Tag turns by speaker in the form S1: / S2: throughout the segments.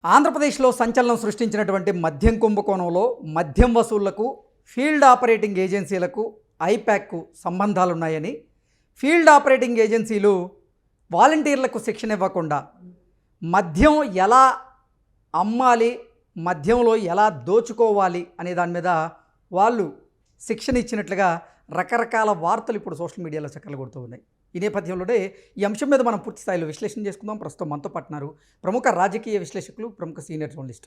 S1: ఆంధ్రప్రదేశ్లో సంచలనం సృష్టించినటువంటి మద్యం కుంభకోణంలో మద్యం వసూళ్లకు ఫీల్డ్ ఆపరేటింగ్ ఏజెన్సీలకు ఐప్యాక్కు సంబంధాలున్నాయని, ఫీల్డ్ ఆపరేటింగ్ ఏజెన్సీలు వాలంటీర్లకు శిక్షణ ఇవ్వకుండా మద్యం ఎలా అమ్మాలి, మద్యంలో ఎలా దోచుకోవాలి అనే దాని మీద వాళ్ళు శిక్షణ ఇచ్చినట్లుగా రకరకాల వార్తలు ఇప్పుడు సోషల్ మీడియాలో చక్కర్లు కొడుతూ ఉన్నాయి. ఈ నేపథ్యంలోనే ఈ అంశం మీద మనం పూర్తి స్థాయిలో విశ్లేషణ చేసుకుందాం. ప్రస్తుతం మనతో పట్టినారు ప్రముఖ రాజకీయ విశ్లేషకులు, ప్రముఖ సీనియర్ జర్నలిస్ట్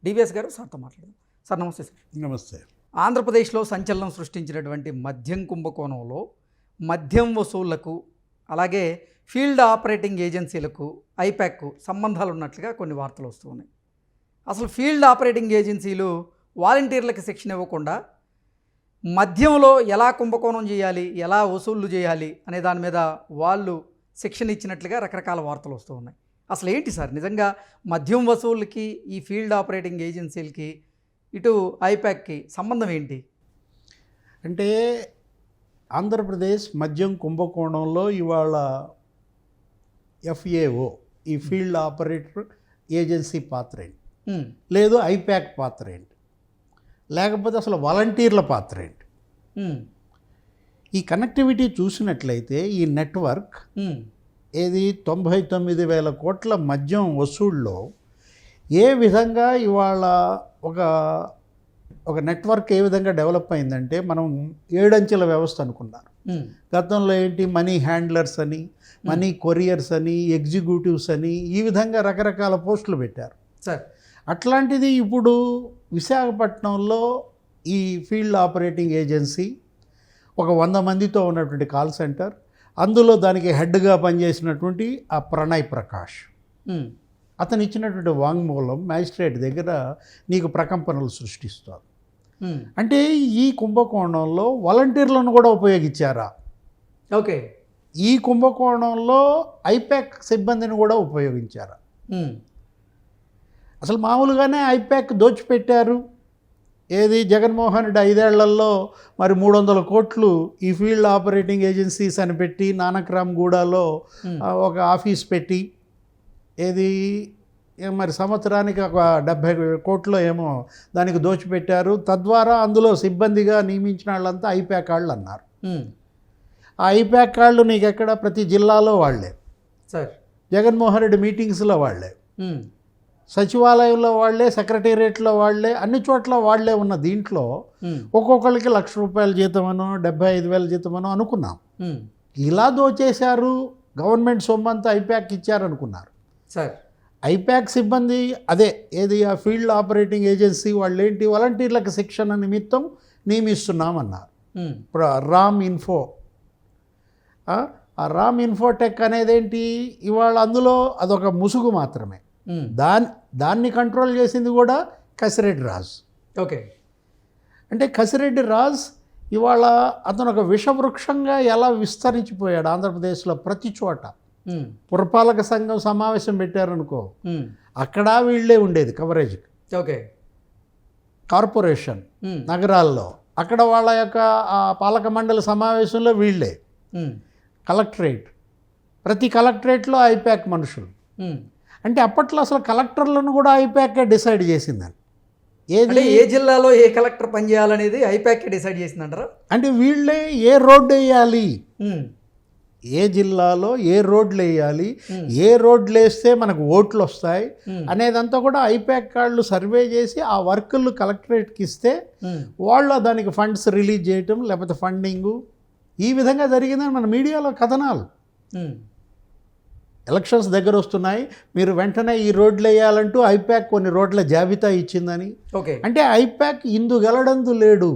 S1: డివిఎస్ గారు. సార్తో మాట్లాడదాం. సార్ నమస్తే. సార్
S2: నమస్తే.
S1: ఆంధ్రప్రదేశ్లో సంచలనం సృష్టించినటువంటి మద్యం కుంభకోణంలో మద్యం వసూళ్లకు అలాగే ఫీల్డ్ ఆపరేటింగ్ ఏజెన్సీలకు ఐప్యాక్కు సంబంధాలు ఉన్నట్లుగా కొన్ని వార్తలు వస్తూ ఉన్నాయి. అసలు ఫీల్డ్ ఆపరేటింగ్ ఏజెన్సీలు వాలంటీర్లకు శిక్షణ ఇవ్వకుండా మద్యంలో ఎలా కుంభకోణం చేయాలి, ఎలా వసూళ్లు చేయాలి అనే దాని మీద వాళ్ళు శిక్షణ ఇచ్చినట్లుగా రకరకాల వార్తలు వస్తూ ఉన్నాయి. అసలు ఏంటి సార్ నిజంగా మద్యం వసూళ్ళకి ఈ ఫీల్డ్ ఆపరేటింగ్ ఏజెన్సీలకి ఇటు ఐప్యాక్కి సంబంధం ఏంటి?
S2: అంటే ఆంధ్రప్రదేశ్ మద్యం కుంభకోణంలో ఇవాళ ఎఫ్ఏఓ ఈ ఫీల్డ్ ఆపరేటర్ ఏజెన్సీ పాత్ర ఏంటి, లేదు ఐప్యాక్ పాత్ర ఏంటి, లేకపోతే అసలు వాలంటీర్ల పాత్ర ఏంటి? ఈ కనెక్టివిటీ చూసినట్లయితే ఈ నెట్వర్క్ ఏది 99,000 కోట్ల మద్యం వసూళ్ళలో ఏ విధంగా ఇవాళ ఒక నెట్వర్క్ ఏ విధంగా డెవలప్ అయిందంటే, మనం 7 అంచెల వ్యవస్థ అనుకున్నారు. గతంలో ఏంటి, మనీ హ్యాండ్లర్స్ అని, మనీ కొరియర్స్ అని, ఎగ్జిక్యూటివ్స్ అని, ఈ విధంగా రకరకాల పోస్టులు పెట్టారు
S1: సార్.
S2: అట్లాంటిది ఇప్పుడు విశాఖపట్నంలో ఈ ఫీల్డ్ ఆపరేటింగ్ ఏజెన్సీ ఒక 100 మందితో ఉన్నటువంటి కాల్ సెంటర్, అందులో దానికి హెడ్గా పనిచేసినటువంటి ఆ ప్రణయ్ ప్రకాష్, అతను ఇచ్చినటువంటి వాంగ్మూలం మ్యాజిస్ట్రేట్ దగ్గర నీకు ప్రకంపనలు సృష్టిస్తారు. అంటే ఈ కుంభకోణంలో వాలంటీర్లను కూడా ఉపయోగించారా?
S1: ఓకే.
S2: ఈ కుంభకోణంలో ఐప్యాక్ సిబ్బందిని కూడా ఉపయోగించారా? అసలు మామూలుగానే ఐప్యాక్ దోచిపెట్టారు. ఏది, జగన్మోహన్ రెడ్డి 5 ఏళ్లలో మరి 300 కోట్లు ఈ ఫీల్డ్ ఆపరేటింగ్ ఏజెన్సీస్ అని పెట్టి నానక్రామ్ గూడాలో ఒక ఆఫీస్ పెట్టి, ఏది మరి సంవత్సరానికి ఒక 70 కోట్లు ఏమో దానికి దోచిపెట్టారు. తద్వారా అందులో సిబ్బందిగా నియమించిన వాళ్ళంతా ఐప్యాక్ వాళ్ళు అన్నారు. ఆ ఐప్యాక్ వాళ్ళు నీకు ఎక్కడ, ప్రతి జిల్లాలో వాళ్ళే
S1: సార్.
S2: జగన్మోహన్ రెడ్డి మీటింగ్స్లో వాళ్ళే, సచివాలయంలో వాళ్ళే, సెక్రటేరియట్లో వాళ్ళే, అన్ని చోట్ల వాళ్ళే ఉన్న దీంట్లో ఒక్కొక్కరికి ₹1,00,000 జీతమనో 75,000 జీతమనో అనుకున్నాం. ఇలా దోచేశారు, గవర్నమెంట్ సొమ్మంతా ఐప్యాక్ ఇచ్చారనుకున్నారు
S1: సార్.
S2: ఐప్యాక్ సిబ్బంది అదే ఏది, ఆ ఫీల్డ్ ఆపరేటింగ్ ఏజెన్సీ వాళ్ళు ఏంటి, వాలంటీర్లకు శిక్షణ నిమిత్తం నియమిస్తున్నామన్నారు. ఇప్పుడు రామ్ ఇన్ఫో, ఆ రామ్ ఇన్ఫోటెక్ అనేదేంటి, ఇవాళ అందులో అదొక ముసుగు మాత్రమే. దాన్ని కంట్రోల్ చేసింది కూడా కసిరెడ్డి రాజ్.
S1: ఓకే.
S2: అంటే కసిరెడ్డి రాజ్ ఇవాళ అతను ఒక విషవృక్షంగా ఎలా విస్తరించిపోయాడు ఆంధ్రప్రదేశ్లో ప్రతి చోట. పురపాలక సంఘం సమావేశం పెట్టారనుకో, అక్కడ వీళ్ళే ఉండేది కవరేజ్కి.
S1: ఓకే.
S2: కార్పొరేషన్ నగరాల్లో అక్కడ వాళ్ళ యొక్క ఆ పాలక మండలి సమావేశంలో వీళ్ళే. కలెక్టరేట్, ప్రతి కలెక్టరేట్లో ఐప్యాక్ మనుషులు. అంటే అప్పట్లో అసలు కలెక్టర్లను కూడా ఐప్యాక్ డిసైడ్ చేసిందని.
S1: ఏది, ఏ జిల్లాలో ఏ కలెక్టర్ పనిచేయాలనేది ఐప్యాక్ డిసైడ్ చేసిందంటారా?
S2: అంటే వీళ్ళే ఏ రోడ్డు వేయాలి, ఏ జిల్లాలో ఏ రోడ్లు వేయాలి, ఏ రోడ్లు వేస్తే మనకు ఓట్లు వస్తాయి అనేదంతా కూడా ఐప్యాక్ వాళ్ళు సర్వే చేసి ఆ వర్కులు కలెక్టరేట్కి ఇస్తే వాళ్ళు దానికి ఫండ్స్ రిలీజ్ చేయటం, లేకపోతే ఫండింగు, ఈ విధంగా జరిగిందని మన మీడియాలో కథనాలు. ఎలక్షన్స్ దగ్గర వస్తున్నాయి, మీరు వెంటనే ఈ రోడ్లు వేయాలంటూ ఐప్యాక్ కొన్ని రోడ్ల జాబితా ఇచ్చిందని. అంటే ఐప్యాక్ ఇందు గలడందు లేడు.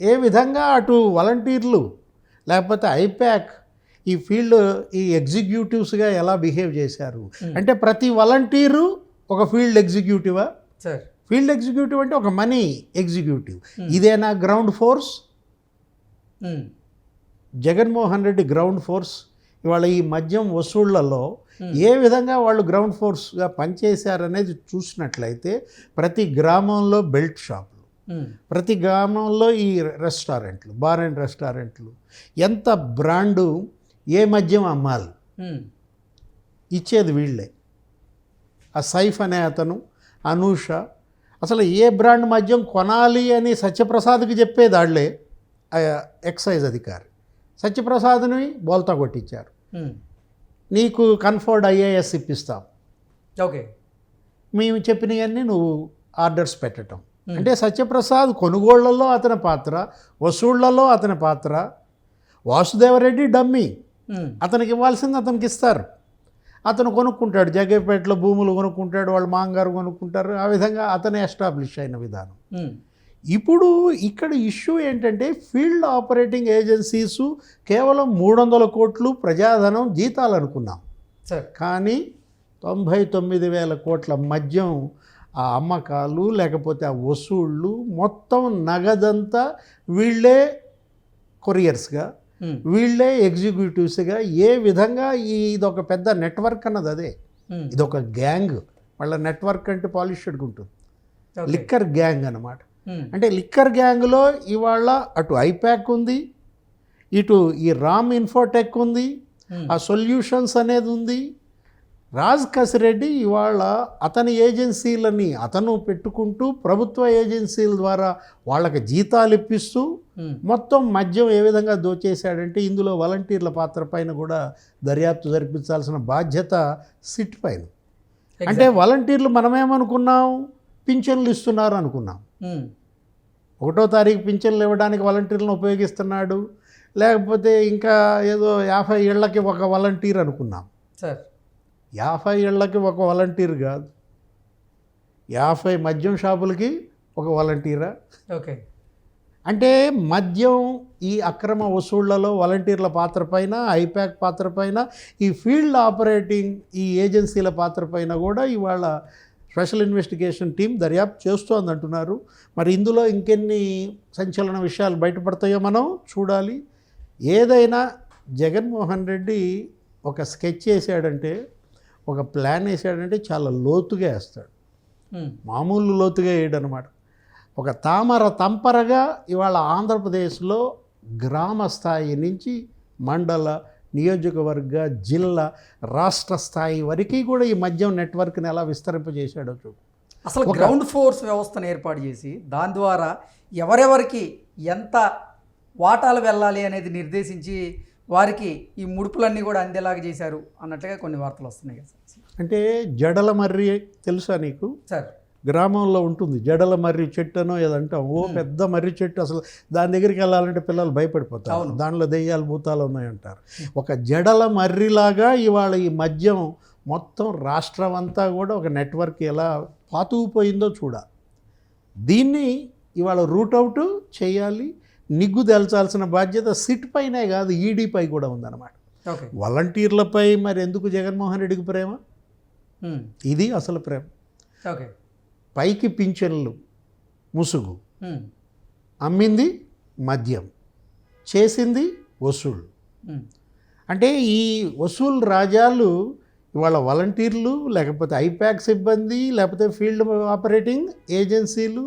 S2: ఏ విధంగా అటు వాలంటీర్లు లేకపోతే ఐప్యాక్ ఈ ఫీల్డ్ ఈ ఎగ్జిక్యూటివ్స్గా ఎలా బిహేవ్ చేశారు అంటే, ప్రతి వాలంటీరు ఒక ఫీల్డ్ ఎగ్జిక్యూటివా?
S1: సార్,
S2: ఫీల్డ్ ఎగ్జిక్యూటివ్ అంటే ఒక మనీ ఎగ్జిక్యూటివ్. ఇదేనా ground force? Jaganmohan Reddy ground force ఇవాళ ఈ మద్యం వసూళ్లలో ఏ విధంగా వాళ్ళు గ్రౌండ్ ఫోర్స్గా పనిచేశారనేది చూసినట్లయితే, ప్రతి గ్రామంలో బెల్ట్ షాపులు, ప్రతి గ్రామంలో ఈ రెస్టారెంట్లు, బార్ అండ్ రెస్టారెంట్లు, ఎంత బ్రాండు, ఏ మద్యం అమ్మాలి ఇచ్చేది వీళ్ళే. ఆ సైఫ్ అనే అతను, అనూష, అసలు ఏ బ్రాండ్ మద్యం కొనాలి అని సత్యప్రసాద్కి చెప్పేదాళ్లే ఎక్సైజ్ అధికారి. సత్యప్రసాద్ని బోల్తా కొట్టించారు. నీకు కన్ఫర్డ్ ఐఏఎస్ ఇప్పిస్తాం,
S1: ఓకే,
S2: మేము చెప్పినవన్నీ నువ్వు ఆర్డర్స్ పెట్టడం. అంటే సత్యప్రసాద్ కొనుగోళ్లలో అతని పాత్ర, వసూళ్లలో అతని పాత్ర. వాసుదేవరెడ్డి డమ్మీ, అతనికి ఇవ్వాల్సింది అతనికి ఇస్తారు, అతను కొనుక్కుంటాడు. జగ్గేపేటలో భూములు కొనుక్కుంటాడు, వాళ్ళ మాంగారు కొనుక్కుంటారు. ఆ విధంగా అతనే ఎస్టాబ్లిష్ అయిన విధానం. ఇప్పుడు ఇక్కడ ఇష్యూ ఏంటంటే ఫీల్డ్ ఆపరేటింగ్ ఏజెన్సీసు కేవలం 300 కోట్లు ప్రజాధనం జీతాలు అనుకున్నాం, కానీ 99,000 కోట్ల మద్యం ఆ అమ్మకాలు లేకపోతే ఆ వసూళ్ళు మొత్తం నగదంతా వీళ్ళే కొరియర్స్గా, వీళ్ళే ఎగ్జిక్యూటివ్స్గా, ఏ విధంగా ఇదొక పెద్ద నెట్వర్క్ అన్నది అదే. ఇదొక గ్యాంగ్. వాళ్ళ నెట్వర్క్ అంటే పాలిష్డ్గా ఉంటుంది, లిక్కర్ గ్యాంగ్ అన్నమాట. అంటే లిక్కర్ గ్యాంగ్లో ఇవాళ అటు ఐప్యాక్ ఉంది, ఇటు ఈ రామ్ ఇన్ఫోటెక్ ఉంది, ఆ సొల్యూషన్స్ అనేది ఉంది. రాజ్ కసిరెడ్డి ఇవాళ అతని ఏజెన్సీలని అతను పెట్టుకుంటూ ప్రభుత్వ ఏజెన్సీల ద్వారా వాళ్ళకి జీతాలు ఇప్పిస్తూ మొత్తం మద్యం ఏ విధంగా దోచేశాడంటే ఇందులో వాలంటీర్ల పాత్ర పైన కూడా దర్యాప్తు జరిపించాల్సిన బాధ్యత సిట్ పైన. అంటే వాలంటీర్లు మనమేమనుకున్నాం, పింఛన్లు ఇస్తున్నారు అనుకున్నాం. 1వ తారీఖు పింఛన్లు ఇవ్వడానికి వాలంటీర్లను ఉపయోగిస్తున్నాడు, లేకపోతే ఇంకా ఏదో 50 ఏళ్ళకి ఒక వాలంటీర్ అనుకున్నాం.
S1: సార్
S2: 50 ఏళ్ళకి ఒక వాలంటీర్ కాదు, 50 మద్యం షాపులకి ఒక వాలంటీరా?
S1: ఓకే.
S2: అంటే మద్యం ఈ అక్రమ వసూళ్లలో వాలంటీర్ల పాత్ర పైన, ఐప్యాక్ పాత్ర పైన, ఈ ఫీల్డ్ ఆపరేటింగ్ ఈ ఏజెన్సీల పాత్ర పైన కూడా ఇవాళ స్పెషల్ ఇన్వెస్టిగేషన్ టీం దర్యాప్తు చేస్తోంది అంటున్నారు. మరి ఇందులో ఇంకెన్ని సంచలన విషయాలు బయటపడతాయో మనం చూడాలి. ఏదైనా జగన్మోహన్ రెడ్డి ఒక స్కెచ్ వేసాడంటే, ఒక ప్లాన్ వేసాడంటే చాలా లోతుగా వేస్తాడు, మామూలు లోతుగా వేయడనమాట. ఒక తంపరగా ఇవాళ ఆంధ్రప్రదేశ్లో గ్రామ స్థాయి నుంచి మండల, నియోజకవర్గ, జిల్లా, రాష్ట్ర స్థాయి వరకు కూడా ఈ మద్యం నెట్వర్క్ని ఎలా విస్తరింపజేశాడో చూడు.
S1: అసలు గ్రౌండ్ ఫోర్స్ వ్యవస్థను ఏర్పాటు చేసి దాని ద్వారా ఎవరెవరికి ఎంత వాటాలు వెళ్ళాలి అనేది నిర్దేశించి వారికి ఈ ముడుపులన్నీ కూడా అందేలాగా చేశారు అన్నట్లుగా కొన్ని వార్తలు వస్తున్నాయి కదా సార్.
S2: అంటే జడల మర్రి తెలుసా నీకు?
S1: సార్
S2: గ్రామంలో ఉంటుంది జడల మర్రి చెట్టు అనో ఏదంటాం. పెద్ద మర్రి చెట్టు, అసలు దాని దగ్గరికి వెళ్ళాలంటే పిల్లలు భయపడిపోతారు, దానిలో దెయ్యాలు భూతాలు ఉన్నాయంటారు. ఒక జడల మర్రిలాగా ఇవాళ ఈ మద్యం మొత్తం రాష్ట్రం అంతా కూడా ఒక నెట్వర్క్ ఎలా పాతుకుపోయిందో చూడాలి. దీన్ని ఇవాళ రూట్అవుట్ చేయాలి, నిగ్గు తెల్చాల్సిన బాధ్యత సిట్ పైనే కాదు, ఈడీపై కూడా ఉందన్నమాట. వాలంటీర్లపై మరి ఎందుకు జగన్మోహన్ రెడ్డికి ప్రేమ? ఇది అసలు ప్రేమ.
S1: ఓకే,
S2: పైకి పింఛన్లు ముసుగు, అమ్మింది మద్యం, చేసింది వసూళ్ళు. అంటే ఈ వసూలు రాజాలు ఇవాళ వాలంటీర్లు, లేకపోతే ఐప్యాక్ సిబ్బంది, లేకపోతే ఫీల్డ్ ఆపరేటింగ్ ఏజెన్సీలు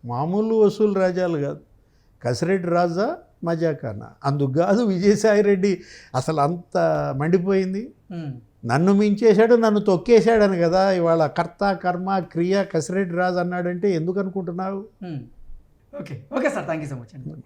S2: మామూలు వసూలు రాజాలు కాదు. కసిరెడ్డి రాజా మజాకానా, అందుకు కాదు విజయసాయిరెడ్డి అసలు అంత మండిపోయింది. నన్ను మించేశాడు, నన్ను తొక్కేశాడని కదా ఇవాళ కర్త కర్మ క్రియ కసిరెడ్డి రాజు అన్నాడంటే ఎందుకు అనుకుంటున్నావు?
S1: Okay okay sir, thank you so much అండి.